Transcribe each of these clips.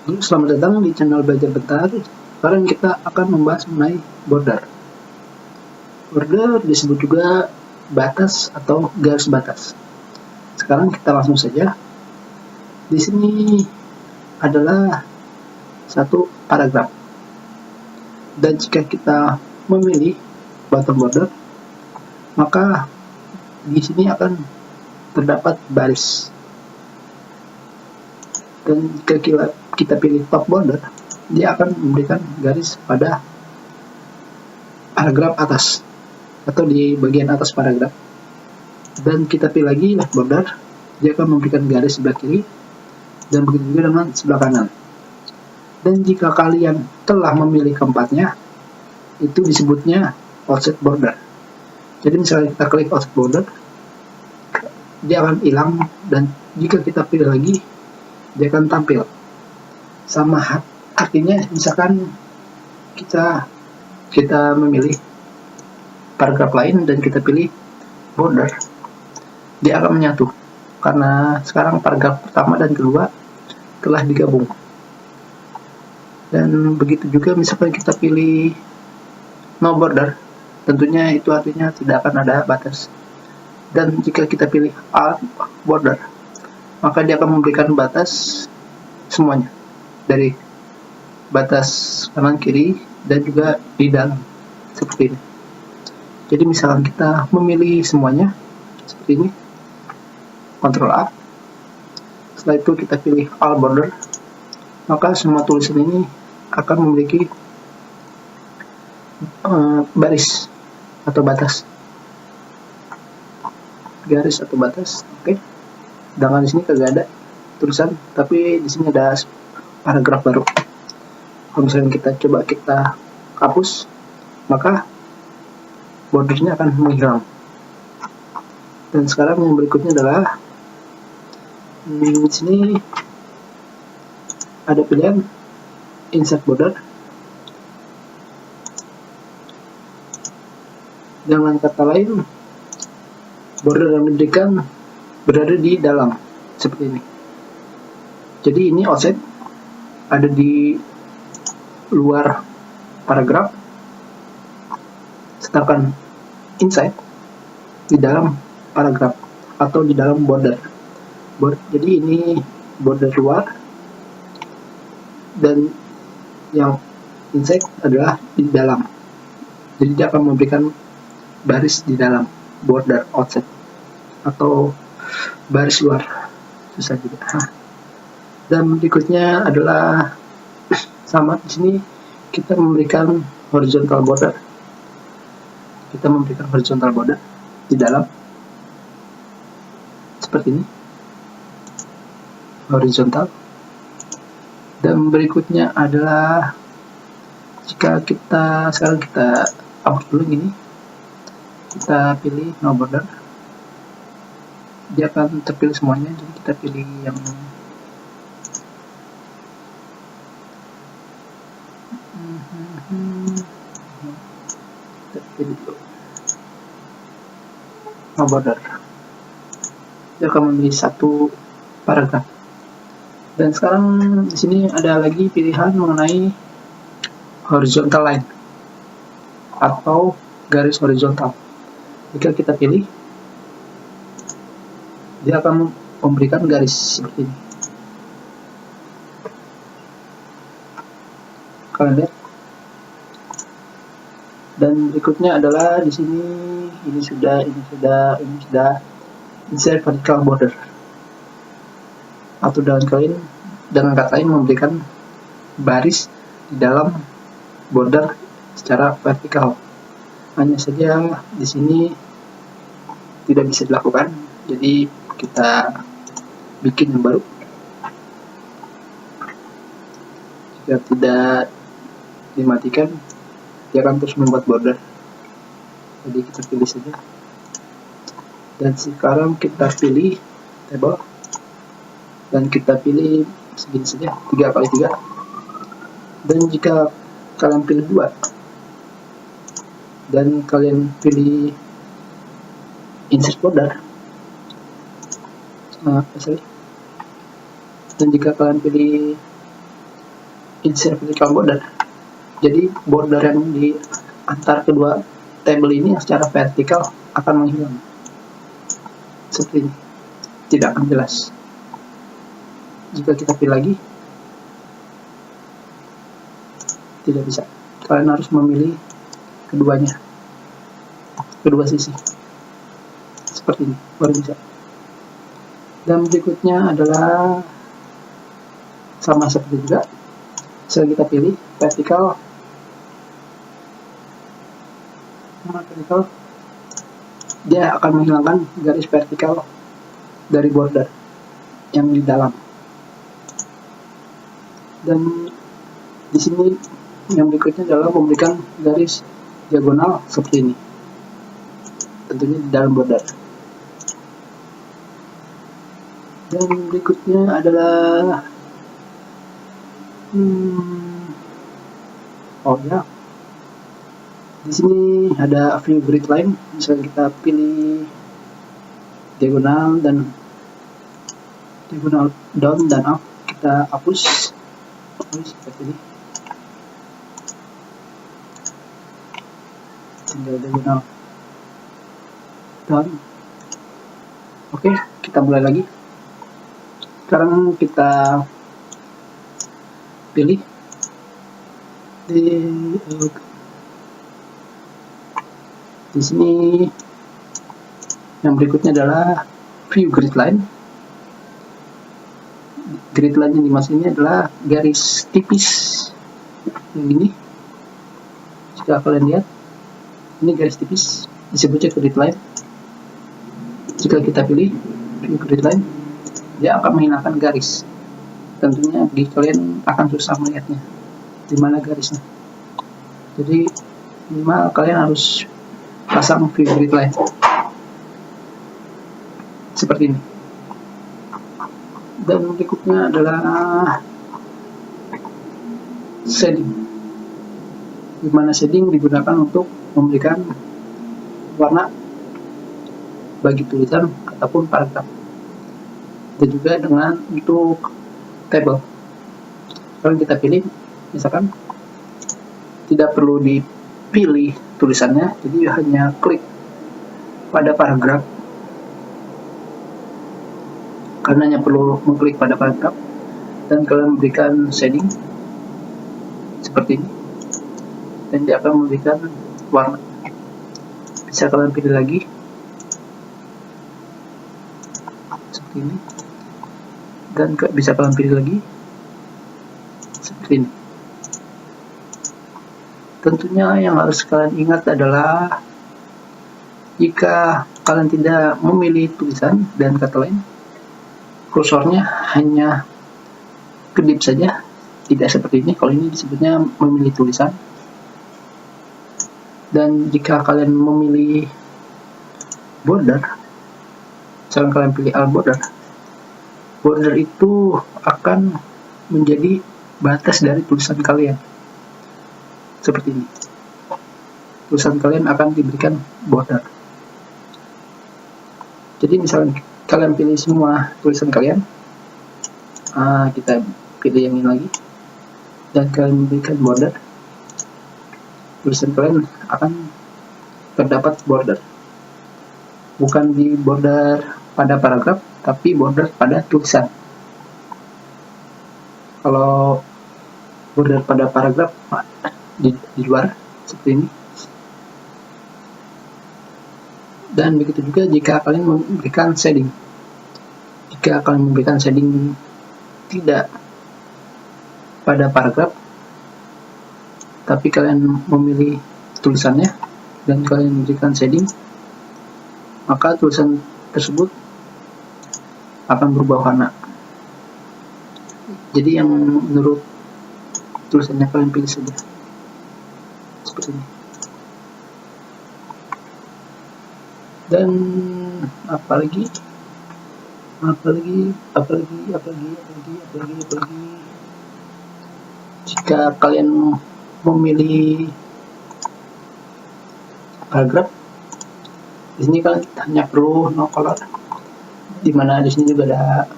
Selamat datang di channel Belajar Bentar. Sekarang kita akan membahas mengenai border. Border disebut juga batas atau garis batas. Sekarang kita langsung saja. Di sini adalah satu paragraf. Dan jika kita memilih bottom border, maka di sini akan terdapat baris. Dan jika kita pilih top border, dia akan memberikan garis pada paragraf atas atau di bagian atas paragraf. Dan kita pilih lagi left border, dia akan memberikan garis sebelah kiri dan begitu juga dengan sebelah kanan. Dan jika kalian telah memilih keempatnya, itu disebutnya offset border. Jadi misalnya kita klik offset border, dia akan hilang, dan jika kita pilih lagi, dia akan tampil. Sama artinya misalkan kita memilih paragraf lain dan kita pilih border, dia akan menyatu karena sekarang paragraf pertama dan kedua telah digabung. Dan begitu juga misalkan kita pilih no border, tentunya itu artinya tidak akan ada batas. Dan jika kita pilih alt border, maka dia akan memberikan batas semuanya, dari batas kanan kiri dan juga di dalam, seperti ini. Jadi misalkan kita memilih semuanya seperti ini, Ctrl A, setelah itu kita pilih all border, maka semua tulisan ini akan memiliki baris atau batas, garis atau batas. Oke. Sedangkan di sini kagak ada tulisan, tapi di sini ada paragraf baru. Kalau misalnya kita hapus, maka bordernya akan menghilang. Dan sekarang yang berikutnya adalah di sini ada pilihan insert border. Dengan kata lain, border yang diberikan berada di dalam, seperti ini. Jadi ini offset ada di luar paragraf, sedangkan inside di dalam paragraf atau di dalam border. Jadi ini border luar dan yang inside adalah di dalam. Jadi dia akan memberikan baris di dalam, border offset atau baris luar, susah juga. Dan berikutnya adalah sama, di sini kita memberikan horizontal border. Kita memberikan horizontal border di dalam, seperti ini, horizontal. Dan berikutnya adalah jika sekarang kita hapus dulu ini, kita pilih no border, dia akan terpilih semuanya. Jadi kita pilih yang no border, dia akan memilih satu paragraf. Dan sekarang di sini ada lagi pilihan mengenai horizontal line atau garis horizontal. Jika kita pilih, dia akan memberikan garis seperti ini. Kalian lihat. Dan berikutnya adalah di sini, ini sudah insert vertical border, atau dengan kata lain memberikan baris di dalam border secara vertikal. Hanya saja di sini tidak bisa dilakukan, jadi kita bikin yang baru. Jika tidak dimatikan, dia akan terus membuat border. Jadi kita pilih saja. Dan sekarang kita pilih table dan kita pilih segini saja, 3x3. Dan jika kalian pilih 2 dan kalian pilih insert border, dan jika kalian pilih insert vertical border. Jadi border yang di antar kedua tabel ini yang secara vertikal akan menghilang. Seperti ini. Tidak akan jelas. Jika kita pilih lagi, tidak bisa. Kalian harus memilih keduanya, kedua sisi. Seperti ini, baru bisa. Dan berikutnya adalah sama seperti juga. Setelah kita pilih vertikal, dia akan menghilangkan garis vertikal dari border yang di dalam. Dan di sini yang berikutnya adalah memberikan garis diagonal seperti ini, tentunya di dalam border. Dan berikutnya adalah di sini ada view grid line. Misalnya kita pilih diagonal dan diagonal down dan up, kita hapus seperti ini. Tinggal diagonal down. Oke, kita mulai lagi. Sekarang kita pilih di sini. Yang berikutnya adalah view grid line. Grid line yang dimaksud ini adalah garis tipis yang ini. Jika kalian lihat, ini garis tipis, disebutnya grid line. Jika kita pilih view grid line, dia akan menghilangkan garis. Tentunya bagi kalian akan susah melihatnya di mana garisnya. Jadi minimal kalian harus pasang view grid line seperti ini. Dan berikutnya adalah shading, di mana shading digunakan untuk memberikan warna bagi tulisan ataupun paragraf, dan juga dengan untuk tabel. Kalau kita pilih, misalkan tidak perlu dipilih tulisannya, jadi hanya klik pada paragraf. Karena hanya perlu mengklik pada paragraf dan kalian memberikan shading seperti ini, dan dia akan memberikan warna. Bisa kalian pilih lagi seperti ini, dan bisa kalian pilih lagi seperti ini. Tentunya yang harus kalian ingat adalah jika kalian tidak memilih tulisan dan kata lain, kursornya hanya kedip saja, tidak seperti ini. Kalau ini disebutnya memilih tulisan. Dan jika kalian memilih border, misalkan kalian pilih alt border, border itu akan menjadi batas dari tulisan kalian seperti ini. Tulisan kalian akan diberikan border. Jadi misalnya kalian pilih semua tulisan kalian, kita pilih yang ini lagi, dan kalian memberikan border, tulisan kalian akan terdapat border, bukan di border pada paragraf, tapi border pada tulisan. Kalau border pada paragraf di luar seperti ini. Dan begitu juga jika kalian memberikan shading. Jika kalian memberikan shading tidak pada paragraf, tapi kalian memilih tulisannya dan kalian memberikan shading, maka tulisan tersebut akan berubah warna. Jadi yang menurut tulisannya kalian pilih saja seperti ini. Dan apalagi jika kalian memilih paragraf, di sini kalian hanya perlu no color, dimana di sini juga ada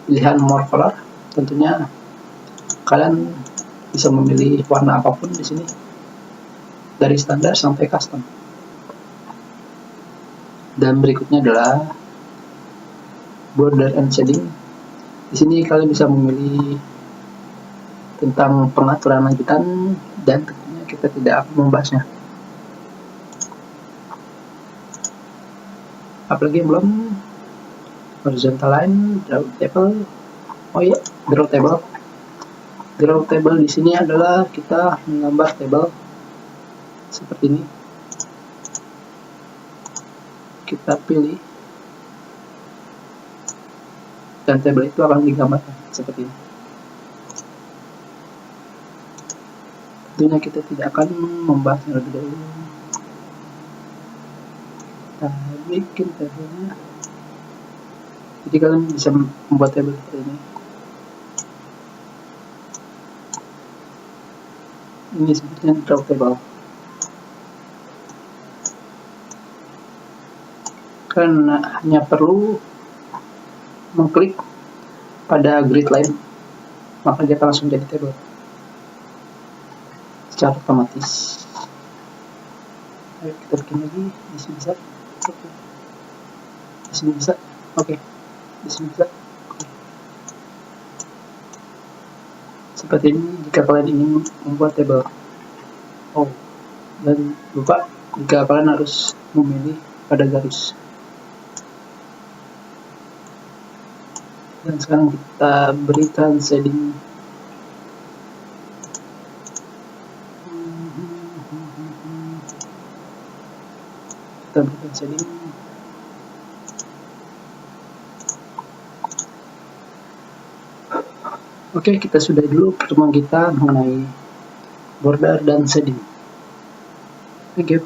pilihan more color. Tentunya Kalian bisa memilih warna apapun di sini, dari standar sampai custom. Dan berikutnya adalah border and shading. Di sini kalian bisa memilih tentang pengaturan lanjutan, dan tentunya kita tidak akan membahasnya. Apalagi yang belum, horizontal line, draw table. Oh iya, draw table. Draw table di sini adalah kita menggambar table seperti ini. Kita pilih, dan table itu akan digambarkan seperti ini. Tentunya kita tidak akan membahasnya lebih dahulu. Kita bikin tabelnya. Jadi kalian bisa membuat table seperti ini. Ini sebutnya draw table. Kalian hanya perlu mengklik pada grid line, maka dia akan langsung jadi table secara otomatis. Ayo kita bikin lagi. Di sini bisa. Oke. Di sini bisa. Oke. Di sini bisa. Oke. Seperti ini jika kalian ingin membuat table. Oh, dan lupa jika kalian harus memilih pada garis. Dan sekarang kita berikan shading. Kita berikan shading. Oke, kita sudah dulu pertemuan kita mengenai border dan shading. Thank you.